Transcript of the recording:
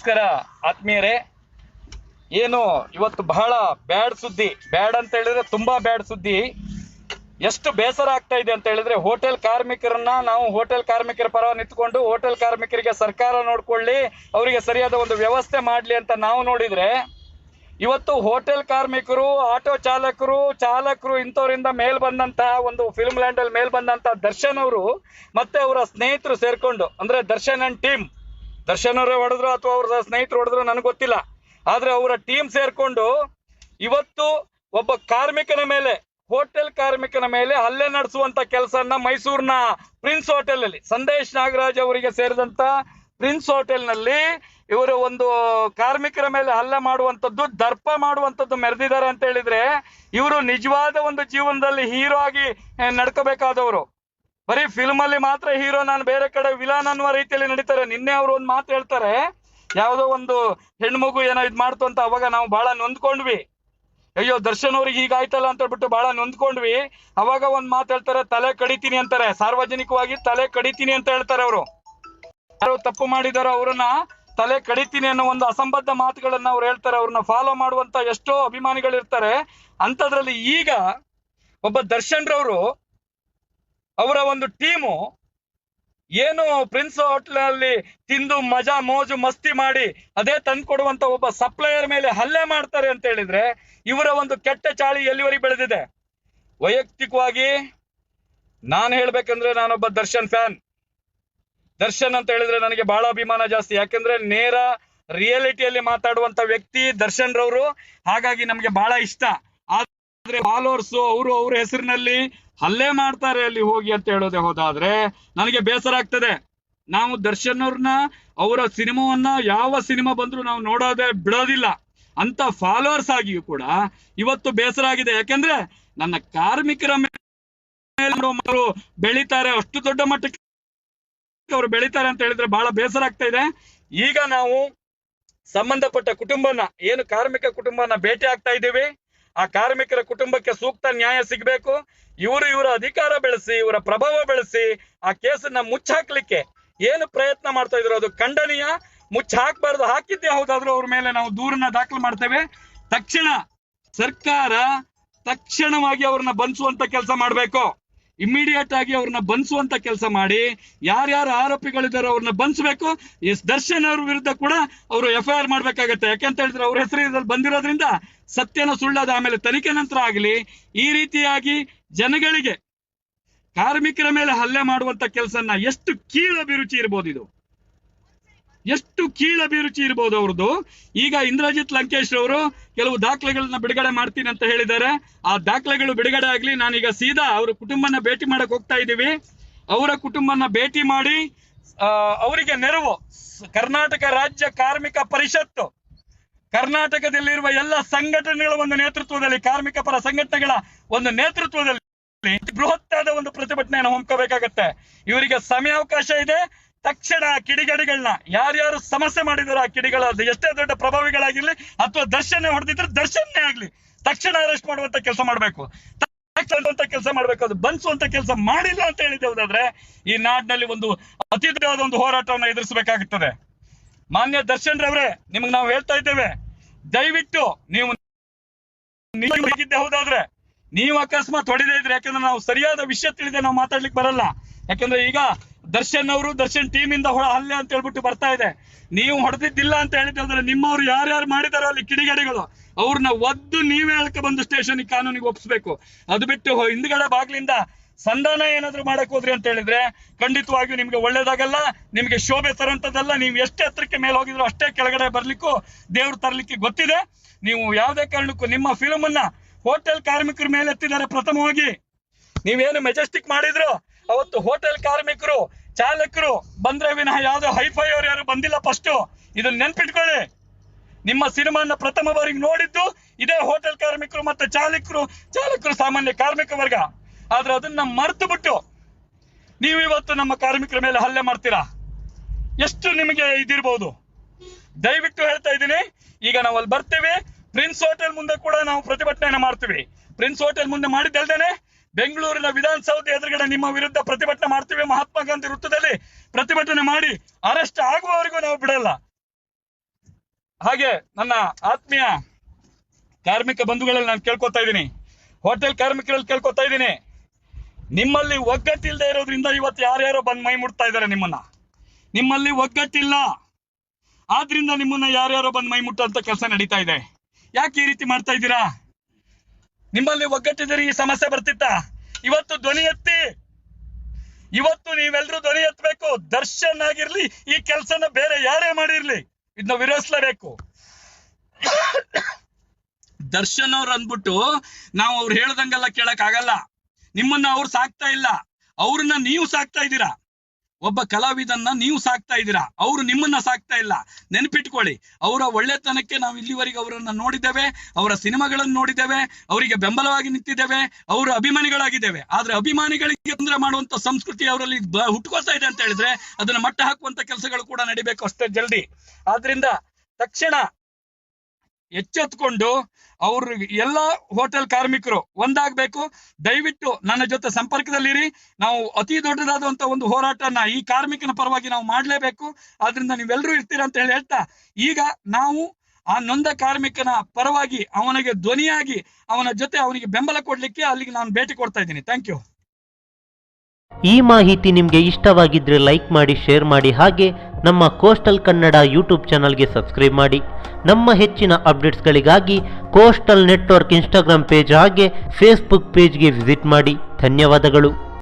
ನಮಸ್ಕಾರ ಆತ್ಮೀಯರೇ. ಏನು ಇವತ್ತು ಬಹಳ ಬ್ಯಾಡ್ ಸುದ್ದಿ, ಬ್ಯಾಡ್ ಅಂತ ಹೇಳಿದ್ರೆ ತುಂಬಾ ಬ್ಯಾಡ್ ಸುದ್ದಿ. ಎಷ್ಟು ಬೇಸರ ಆಗ್ತಾ ಇದೆ ಅಂತ ಹೇಳಿದ್ರೆ, ಹೋಟೆಲ್ ಕಾರ್ಮಿಕರನ್ನ ನಾವು ಹೋಟೆಲ್ ಕಾರ್ಮಿಕರ ಪರ ನಿಂತ್ಕೊಂಡು ಹೋಟೆಲ್ ಕಾರ್ಮಿಕರಿಗೆ ಸರ್ಕಾರ ನೋಡ್ಕೊಳ್ಳಿ, ಅವರಿಗೆ ಸರಿಯಾದ ಒಂದು ವ್ಯವಸ್ಥೆ ಮಾಡ್ಲಿ ಅಂತ ನಾವು ನೋಡಿದ್ರೆ, ಇವತ್ತು ಹೋಟೆಲ್ ಕಾರ್ಮಿಕರು, ಆಟೋ ಚಾಲಕರು ಇಂಥವರಿಂದ ಮೇಲ್ ಬಂದಂತಹ ಒಂದು ಫಿಲ್ಮ್ ಲ್ಯಾಂಡ್ ಅಲ್ಲಿ ಮೇಲ್ ಬಂದಂತಹ ದರ್ಶನ್ ಅವರು ಮತ್ತೆ ಅವರ ಸ್ನೇಹಿತರು ಸೇರ್ಕೊಂಡು, ಅಂದ್ರೆ ದರ್ಶನ್ ಅಂಡ್ ಟೀಮ್, ದರ್ಶನ್ ಅವರೇ ಹೊಡೆದ್ರು ಅಥವಾ ಅವ್ರ ಸ್ನೇಹಿತರು ಹೊಡೆದ್ರು ನನಗೆ ಗೊತ್ತಿಲ್ಲ, ಆದ್ರೆ ಅವರ ಟೀಮ್ ಸೇರ್ಕೊಂಡು ಇವತ್ತು ಒಬ್ಬ ಕಾರ್ಮಿಕನ ಮೇಲೆ, ಹೋಟೆಲ್ ಕಾರ್ಮಿಕನ ಮೇಲೆ ಹಲ್ಲೆ ನಡೆಸುವಂತ ಕೆಲಸನ ಮೈಸೂರಿನ ಪ್ರಿನ್ಸ್ ಹೋಟೆಲ್ ಅಲ್ಲಿ, ಸಂದೇಶ್ ನಾಗರಾಜ್ ಅವರಿಗೆ ಸೇರಿದಂತ ಪ್ರಿನ್ಸ್ ಹೋಟೆಲ್ ನಲ್ಲಿ ಇವರು ಒಂದು ಕಾರ್ಮಿಕರ ಮೇಲೆ ಹಲ್ಲೆ ಮಾಡುವಂತದ್ದು, ದರ್ಪ ಮಾಡುವಂತದ್ದು ಮೆರೆದಿದ್ದಾರೆ ಅಂತ ಹೇಳಿದ್ರೆ, ಇವರು ನಿಜವಾದ ಒಂದು ಜೀವನದಲ್ಲಿ ಹೀರೋ ಆಗಿ ನಡ್ಕೋಬೇಕಾದವರು. ಬರೀ ಫಿಲ್ಮ್ ಅಲ್ಲಿ ಮಾತ್ರ ಹೀರೋ, ನಾನು ಬೇರೆ ಕಡೆ ವಿಲಾನ್ ಅನ್ನುವ ರೀತಿಯಲ್ಲಿ ನಡೀತಾರೆ. ನಿನ್ನೆ ಅವರು ಒಂದು ಮಾತು ಹೇಳ್ತಾರೆ, ಯಾವುದೋ ಒಂದು ಹೆಣ್ಮಗು ಏನೋ ಇದ್ ಮಾಡ್ತು ಅಂತ, ಅವಾಗ ನಾವು ಬಹಳ ನೊಂದ್ಕೊಂಡ್ವಿ. ಅಯ್ಯೋ ದರ್ಶನ್ ಅವ್ರಿಗೆ ಹೀಗಾಯ್ತಲ್ಲ ಅಂತ ಹೇಳ್ಬಿಟ್ಟು ಬಹಳ ನೊಂದ್ಕೊಂಡ್ವಿ. ಅವಾಗ ಒಂದ್ ಮಾತು ಹೇಳ್ತಾರೆ, ತಲೆ ಕಡಿತೀನಿ ಅಂತಾರೆ, ಸಾರ್ವಜನಿಕವಾಗಿ ತಲೆ ಕಡಿತೀನಿ ಅಂತ ಹೇಳ್ತಾರೆ. ಅವರು ಯಾರು ತಪ್ಪು ಮಾಡಿದಾರೋ ಅವರನ್ನ ತಲೆ ಕಡಿತೀನಿ ಅನ್ನೋ ಒಂದು ಅಸಂಬದ್ಧ ಮಾತುಗಳನ್ನ ಅವ್ರು ಹೇಳ್ತಾರೆ. ಅವ್ರನ್ನ ಫಾಲೋ ಮಾಡುವಂತ ಎಷ್ಟೋ ಅಭಿಮಾನಿಗಳಿರ್ತಾರೆ. ಅಂತದ್ರಲ್ಲಿ ಈಗ ಒಬ್ಬ ದರ್ಶನ್ ರವರು, ಅವರ ಒಂದು ಟೀಮು ಏನು ಪ್ರಿನ್ಸ್ ಹೋಟೆಲ್ ಅಲ್ಲಿ ತಿಂದು ಮಜಾ ಮೋಜು ಮಸ್ತಿ ಮಾಡಿ ಅದೇ ತಂದ್ಕೊಡುವಂತ ಒಬ್ಬ ಸಪ್ಲೈಯರ್ ಮೇಲೆ ಹಲ್ಲೆ ಮಾಡ್ತಾರೆ ಅಂತ ಹೇಳಿದ್ರೆ, ಇವರ ಒಂದು ಕೆಟ್ಟ ಚಾಳಿ ಎಲ್ಲಿವರೆಗೆ ಬೆಳೆದಿದೆ. ವೈಯಕ್ತಿಕವಾಗಿ ನಾನು ಹೇಳ್ಬೇಕಂದ್ರೆ, ನಾನೊಬ್ಬ ದರ್ಶನ್ ಫ್ಯಾನ್. ದರ್ಶನ್ ಅಂತ ಹೇಳಿದ್ರೆ ನನಗೆ ಬಹಳ ಅಭಿಮಾನ ಜಾಸ್ತಿ, ಯಾಕಂದ್ರೆ ನೇರ ರಿಯಾಲಿಟಿಯಲ್ಲಿ ಮಾತಾಡುವಂತ ವ್ಯಕ್ತಿ ದರ್ಶನ್ ರವರು. ಹಾಗಾಗಿ ನಮ್ಗೆ ಬಹಳ ಇಷ್ಟ. ಆದ್ರೆ ಫಾಲೋವರ್ಸ್ ಅವರು ಅವ್ರ ಹೆಸರಿನಲ್ಲಿ ಹಲ್ಲೆ ಮಾಡ್ತಾರೆ ಅಲ್ಲಿ ಹೋಗಿ ಅಂತ ಹೇಳೋದೇ ಹೋದಾದ್ರೆ ನನಗೆ ಬೇಸರ ಆಗ್ತದೆ. ನಾವು ದರ್ಶನ್ ಅವ್ರನ್ನ, ಅವರ ಸಿನಿಮಾವನ್ನ, ಯಾವ ಸಿನಿಮಾ ಬಂದ್ರು ನಾವು ನೋಡೋದೇ ಬಿಡೋದಿಲ್ಲ. ಅಂತ ಫಾಲೋವರ್ಸ್ ಆಗಿಯೂ ಕೂಡ ಇವತ್ತು ಬೇಸರ ಆಗಿದೆ. ಯಾಕಂದ್ರೆ ನನ್ನ ಕಾರ್ಮಿಕರ ಮೇಲೆ ಬೆಳೀತಾರೆ, ಅಷ್ಟು ದೊಡ್ಡ ಮಟ್ಟಕ್ಕೆ ಅವರು ಬೆಳೀತಾರೆ ಅಂತ ಹೇಳಿದ್ರೆ ಬಹಳ ಬೇಸರ ಆಗ್ತಾ ಇದೆ. ಈಗ ನಾವು ಸಂಬಂಧಪಟ್ಟ ಕುಟುಂಬನ, ಏನು ಕಾರ್ಮಿಕ ಕುಟುಂಬನ ಭೇಟಿ ಆಗ್ತಾ ಇದ್ದೀವಿ. ಆ ಕಾರ್ಮಿಕರ ಕುಟುಂಬಕ್ಕೆ ಸೂಕ್ತ ನ್ಯಾಯ ಸಿಗಬೇಕು. ಇವರ ಅಧಿಕಾರ ಬೆಳೆಸಿ, ಇವರ ಪ್ರಭಾವ ಬೆಳೆಸಿ ಆ ಕೇಸನ್ನ ಮುಚ್ಚಾಕ್ಲಿಕ್ಕೆ ಏನು ಪ್ರಯತ್ನ ಮಾಡ್ತಾ ಇದ್ರು ಅದು ಖಂಡನೀಯ. ಮುಚ್ಚಾಕ್ಬಾರ್ದು. ಹಾಕಿದ್ದೆ ಹೌದಾದ್ರೂ ಅವ್ರ ಮೇಲೆ ನಾವು ದೂರನ್ನ ದಾಖಲು ಮಾಡ್ತೇವೆ. ತಕ್ಷಣ ಸರ್ಕಾರ ತಕ್ಷಣವಾಗಿ ಅವ್ರನ್ನ ಬಂಧಿಸುವಂತ ಕೆಲಸ ಮಾಡ್ಬೇಕು. ಇಮಿಡಿಯೇಟ್ ಆಗಿ ಅವ್ರನ್ನ ಬಂಧಿಸುವಂತ ಕೆಲಸ ಮಾಡಿ, ಯಾರ್ಯಾರು ಆರೋಪಿಗಳಿದಾರೋ ಅವ್ರನ್ನ ಬಂಧಿಸಬೇಕು. ದರ್ಶನ್ ಅವ್ರ ವಿರುದ್ಧ ಕೂಡ ಅವರು FIR ಮಾಡ್ಬೇಕಾಗತ್ತೆ. ಯಾಕೆಂತ ಹೇಳಿದ್ರೆ ಅವ್ರ ಹೆಸರು ಬಂದಿರೋದ್ರಿಂದ ಸತ್ಯನ ಸುಳ್ಳಾದ ಆಮೇಲೆ ತನಿಖೆ ನಂತರ ಆಗಲಿ. ಈ ರೀತಿಯಾಗಿ ಜನಗಳಿಗೆ ಕಾರ್ಮಿಕರ ಮೇಲೆ ಹಲ್ಲೆ ಮಾಡುವಂತ ಕೆಲಸನ ಎಷ್ಟು ಕೀಳ ಅಭಿರುಚಿ ಇರ್ಬೋದು, ಇದು ಎಷ್ಟು ಕೀಳ ಅಭಿರುಚಿ ಇರ್ಬೋದು ಅವ್ರದ್ದು. ಈಗ ಇಂದ್ರಜಿತ್ ಲಂಕೇಶ್ ಅವರು ಕೆಲವು ದಾಖಲೆಗಳನ್ನ ಬಿಡುಗಡೆ ಮಾಡ್ತೀನಿ ಅಂತ ಹೇಳಿದ್ದಾರೆ. ಆ ದಾಖಲೆಗಳು ಬಿಡುಗಡೆ ಆಗ್ಲಿ. ನಾನೀಗ ಸೀದಾ ಅವ್ರ ಕುಟುಂಬನ ಭೇಟಿ ಮಾಡಕ್ ಹೋಗ್ತಾ ಇದ್ದೀವಿ. ಅವರ ಕುಟುಂಬನ ಭೇಟಿ ಮಾಡಿ ಅವರಿಗೆ ನೆರವು, ಕರ್ನಾಟಕ ರಾಜ್ಯ ಕಾರ್ಮಿಕ ಪರಿಷತ್ತು, ಕರ್ನಾಟಕದಲ್ಲಿರುವ ಎಲ್ಲ ಸಂಘಟನೆಗಳ ಒಂದು ನೇತೃತ್ವದಲ್ಲಿ, ಕಾರ್ಮಿಕ ಪರ ಸಂಘಟನೆಗಳ ಒಂದು ನೇತೃತ್ವದಲ್ಲಿ ಬೃಹತ್ತಾದ ಒಂದು ಪ್ರತಿಭಟನೆಯನ್ನು ಹಮ್ಮಿಕೋಬೇಕಾಗತ್ತೆ. ಇವರಿಗೆ ಸಮಯಾವಕಾಶ ಇದೆ. ತಕ್ಷಣ ಕಿಡಿಗೇಡಿಗಳನ್ನ, ಯಾರ್ಯಾರು ಸಮಸ್ಯೆ ಮಾಡಿದಾರೋ ಆ ಕಿಡಿಗಳ, ಎಷ್ಟೇ ದೊಡ್ಡ ಪ್ರಭಾವಿಗಳಾಗಿರ್ಲಿ ಅಥವಾ ದರ್ಶನ ಹೊಡೆದಿದ್ರೆ ದರ್ಶನ್ನೇ ಆಗ್ಲಿ, ತಕ್ಷಣ ಅರೆಸ್ಟ್ ಮಾಡುವಂತ ಕೆಲಸ ಮಾಡ್ಬೇಕು, ಕೆಲಸ ಮಾಡ್ಬೇಕು. ಅದು ಬಂಧಿಸುವಂತ ಕೆಲಸ ಮಾಡಿಲ್ಲ ಅಂತ ಹೇಳಿದ್ದೇವೆ ಈ ನಾಡಿನಲ್ಲಿ ಒಂದು ಅತಿ ದೊಡ್ಡವಾದ ಒಂದು ಹೋರಾಟವನ್ನು ಎದುರಿಸಬೇಕಾಗುತ್ತದೆ. ಮಾನ್ಯ ದರ್ಶನ್ ರವರೇ, ನಿಮ್ಗೆ ನಾವು ಹೇಳ್ತಾ ಇದ್ದೇವೆ, ದಯವಿಟ್ಟು ನೀವು ಹೌದಾದ್ರೆ ನೀವು ಅಕಸ್ಮಾತ್ ಹೊಡೆದೇ ಇದ್ರೆ, ಯಾಕಂದ್ರೆ ನಾವು ಸರಿಯಾದ ವಿಷಯ ತಿಳಿದೆ ನಾವು ಮಾತಾಡ್ಲಿಕ್ಕೆ ಬರಲ್ಲ. ಯಾಕಂದ್ರೆ ಈಗ ದರ್ಶನ್ ಅವರು, ದರ್ಶನ್ ಟೀಮ್ ಇಂದ ಹಲ್ಲೆ ಅಂತ ಹೇಳ್ಬಿಟ್ಟು ಬರ್ತಾ ಇದೆ. ನೀವು ಹೊಡೆದಿದ್ದಿಲ್ಲ ಅಂತ ಹೇಳಿದ್ರೆ ನಿಮ್ಮವ್ರು ಯಾರ್ಯಾರು ಮಾಡಿದಾರೋ ಅಲ್ಲಿ ಕಿಡಿಗೇಡಿಗಳು, ಅವ್ರನ್ನ ಒದ್ದು ನೀವೇ ಹೇಳ್ಕ ಬಂದು ಸ್ಟೇಷನ್ ಕಾನೂನಿಗೆ ಒಪ್ಪಿಸ್ಬೇಕು. ಅದು ಬಿಟ್ಟು ಹಿಂದ್ಗಡೆ ಬಾಗ್ಲಿಂದ ಸಂಧಾನ ಏನಾದ್ರು ಮಾಡಕ್ ಹೋದ್ರಿ ಅಂತ ಹೇಳಿದ್ರೆ ಖಂಡಿತವಾಗಿಯೂ ನಿಮ್ಗೆ ಒಳ್ಳೇದಾಗಲ್ಲ, ನಿಮ್ಗೆ ಶೋಭೆ ತರಂತದಲ್ಲ. ನೀವು ಎಷ್ಟೇ ಹತ್ರಕ್ಕೆ ಮೇಲೆ ಹೋಗಿದ್ರು ಅಷ್ಟೇ ಕೆಳಗಡೆ ಬರ್ಲಿಕ್ಕೂ ದೇವ್ರು ತರ್ಲಿಕ್ಕೆ ಗೊತ್ತಿದೆ. ನೀವು ಯಾವುದೇ ಕಾರಣಕ್ಕೂ ನಿಮ್ಮ ಫಿಲ್ಮ್ ಅನ್ನ ಹೋಟೆಲ್ ಕಾರ್ಮಿಕರ ಮೇಲೆ ಎತ್ತಿದ್ದಾರೆ. ಪ್ರಥಮವಾಗಿ ನೀವೇನು ಮೆಜೆಸ್ಟಿಕ್ ಮಾಡಿದ್ರು ಅವತ್ತು ಹೋಟೆಲ್ ಕಾರ್ಮಿಕರು, ಚಾಲಕರು ಬಂದ್ರೆ ವಿನಃ ಯಾವ್ದೋ ಹೈಫೈ ಅವ್ರು ಯಾರು ಬಂದಿಲ್ಲ. ಫಸ್ಟ್ ಇದನ್ನ ನೆನ್ಪಿಟ್ಕೊಳ್ಳಿ. ನಿಮ್ಮ ಸಿನಿಮಾನ ಪ್ರಥಮ ಬಾರಿಗೆ ನೋಡಿದ್ದು ಇದೇ ಹೋಟೆಲ್ ಕಾರ್ಮಿಕರು ಮತ್ತೆ ಚಾಲಕರು, ಸಾಮಾನ್ಯ ಕಾರ್ಮಿಕ ವರ್ಗ. ಆದ್ರೆ ಅದನ್ನ ಮರೆತು ಬಿಟ್ಟು ನೀವು ಇವತ್ತು ನಮ್ಮ ಕಾರ್ಮಿಕರ ಮೇಲೆ ಹಲ್ಲೆ ಮಾಡ್ತೀರಾ. ಎಷ್ಟು ನಿಮಗೆ ಇದಿರ್ಬೋದು. ದಯವಿಟ್ಟು ಹೇಳ್ತಾ ಇದ್ದೀನಿ, ಈಗ ನಾವು ಅಲ್ಲಿ ಬರ್ತೇವೆ. ಪ್ರಿನ್ಸ್ ಹೋಟೆಲ್ ಮುಂದೆ ಕೂಡ ನಾವು ಪ್ರತಿಭಟನೆ ಮಾಡ್ತೀವಿ. ಪ್ರಿನ್ಸ್ ಹೋಟೆಲ್ ಮುಂದೆ ಮಾಡಿದ್ದಲ್ದೇನೆ ಬೆಂಗಳೂರಿನ ವಿಧಾನಸೌಧ ಎದುರುಗಡೆ ನಿಮ್ಮ ವಿರುದ್ಧ ಪ್ರತಿಭಟನೆ ಮಾಡ್ತೀವಿ. ಮಹಾತ್ಮ ಗಾಂಧಿ ವೃತ್ತದಲ್ಲಿ ಪ್ರತಿಭಟನೆ ಮಾಡಿ ಅರೆಸ್ಟ್ ಆಗುವವರೆಗೂ ನಾವು ಬಿಡಲ್ಲ. ಹಾಗೆ ನನ್ನ ಆತ್ಮೀಯ ಕಾರ್ಮಿಕ ಬಂಧುಗಳಲ್ಲಿ ನಾನು ಕೇಳ್ಕೊತಾ ಇದ್ದೀನಿ, ಹೋಟೆಲ್ ಕಾರ್ಮಿಕರಲ್ಲಿ ಕೇಳ್ಕೊತಾ ಇದ್ದೀನಿ, ನಿಮ್ಮಲ್ಲಿ ಒಗ್ಗಟ್ಟಿಲ್ಲದೆ ಇರೋದ್ರಿಂದ ಇವತ್ತು ಯಾರ್ಯಾರೋ ಬಂದು ಮೈ ಮುಟ್ತಾ ಇದ್ದಾರೆ ನಿಮ್ಮಲ್ಲಿ ಒಗ್ಗಟ್ಟಿಲ್ಲ, ಆದ್ರಿಂದ ನಿಮ್ಮನ್ನ ಯಾರ್ಯಾರೋ ಬಂದು ಮೈ ಮುಟ್ಟುವಂತ ಕೆಲಸ ನಡೀತಾ ಇದೆ. ಯಾಕೆ ಈ ರೀತಿ ಮಾಡ್ತಾ ಇದ್ದೀರಾ? ನಿಮ್ಮಲ್ಲಿ ಒಗ್ಗಟ್ಟಿದ್ರೆ ಈ ಸಮಸ್ಯೆ ಬರ್ತಿತ್ತ? ಇವತ್ತು ಧ್ವನಿ ಎತ್ತಿ, ಇವತ್ತು ನೀವೆಲ್ಲರೂ ಧ್ವನಿ ಎತ್ತಬೇಕು. ದರ್ಶನ್ ಆಗಿರ್ಲಿ, ಈ ಕೆಲಸನ ಬೇರೆ ಯಾರೇ ಮಾಡಿರ್ಲಿ, ಇದನ್ನ ವಿರೋಧಿಸಲೇಬೇಕು. ದರ್ಶನ್ ಅವ್ರು ಅಂದ್ಬಿಟ್ಟು ನಾವು ಅವ್ರು ಹೇಳ್ದಂಗೆಲ್ಲ ಕೇಳಕ್ ಆಗಲ್ಲ. ನಿಮ್ಮನ್ನ ಅವ್ರು ಸಾಕ್ತಾ ಇಲ್ಲ, ಅವ್ರನ್ನ ನೀವು ಸಾಕ್ತಾ ಇದ್ದೀರಾ. ಒಬ್ಬ ಕಲಾವಿದನ್ನ ನೀವು ಸಾಕ್ತಾ ಇದ್ದೀರಾ, ಅವರು ನಿಮ್ಮನ್ನ ಸಾಕ್ತಾ ಇಲ್ಲ. ನೆನಪಿಟ್ಕೊಳ್ಳಿ, ಅವರ ಒಳ್ಳೆತನಕ್ಕೆ ನಾವು ಇಲ್ಲಿವರೆಗೆ ಅವರನ್ನ ನೋಡಿದ್ದೇವೆ, ಅವರ ಸಿನಿಮಾಗಳನ್ನು ನೋಡಿದ್ದೇವೆ, ಅವರಿಗೆ ಬೆಂಬಲವಾಗಿ ನಿಂತಿದ್ದೇವೆ, ಅವರ ಅಭಿಮಾನಿಗಳಾಗಿದ್ದೇವೆ. ಆದ್ರೆ ಅಭಿಮಾನಿಗಳಿಗೆ ತೊಂದರೆ ಮಾಡುವಂತ ಸಂಸ್ಕೃತಿ ಅವರಲ್ಲಿ ಹುಟ್ಟುಕೊಳ್ತಾ ಇದೆ ಅಂತ ಹೇಳಿದ್ರೆ ಅದನ್ನ ಮಟ್ಟ ಹಾಕುವಂತ ಕೆಲಸಗಳು ಕೂಡ ನಡಿಬೇಕು ಅಷ್ಟೇ ಜಲ್ದಿ. ಆದ್ರಿಂದ ತಕ್ಷಣ ಎಚ್ಚೆತ್ಕೊಂಡು ಅವ್ರ ಎಲ್ಲ ಹೋಟೆಲ್ ಕಾರ್ಮಿಕರು ಒಂದಾಗಬೇಕು. ದಯವಿಟ್ಟು ನನ್ನ ಜೊತೆ ಸಂಪರ್ಕದಲ್ಲಿರಿ. ನಾವು ಅತಿ ದೊಡ್ಡದಾದಂತ ಒಂದು ಹೋರಾಟನ ಈ ಕಾರ್ಮಿಕನ ಪರವಾಗಿ ನಾವು ಮಾಡ್ಲೇಬೇಕು. ಆದ್ರಿಂದ ನೀವೆಲ್ಲರೂ ಇರ್ತೀರ ಅಂತ ಹೇಳ್ತಾ, ಈಗ ನಾವು ಆ ನೊಂದ ಕಾರ್ಮಿಕನ ಪರವಾಗಿ ಅವನಿಗೆ ಧ್ವನಿಯಾಗಿ ಅವನ ಜೊತೆ ಅವನಿಗೆ ಬೆಂಬಲ ಕೊಡ್ಲಿಕ್ಕೆ ಅಲ್ಲಿಗೆ ನಾನು ಭೇಟಿ ಕೊಡ್ತಾ ಇದ್ದೀನಿ. Thank you. ಈ ಮಾಹಿತಿ ನಿಮಗೆ ಇಷ್ಟವಾಗಿದ್ದರೆ ಲೈಕ್ ಮಾಡಿ, ಶೇರ್ ಮಾಡಿ, ಹಾಗೆ ನಮ್ಮ ಕೋಸ್ಟಲ್ ಕನ್ನಡ ಯೂಟ್ಯೂಬ್ ಚಾನಲ್ಗೆ ಸಬ್ಸ್ಕ್ರೈಬ್ ಮಾಡಿ. ನಮ್ಮ ಹೆಚ್ಚಿನ ಅಪ್ಡೇಟ್ಸ್ಗಳಿಗಾಗಿ ಕೋಸ್ಟಲ್ ನೆಟ್ವರ್ಕ್ ಇನ್ಸ್ಟಾಗ್ರಾಮ್ ಪೇಜ್ ಹಾಗೆ ಫೇಸ್ಬುಕ್ ಪೇಜ್ಗೆ ವಿಸಿಟ್ ಮಾಡಿ. ಧನ್ಯವಾದಗಳು.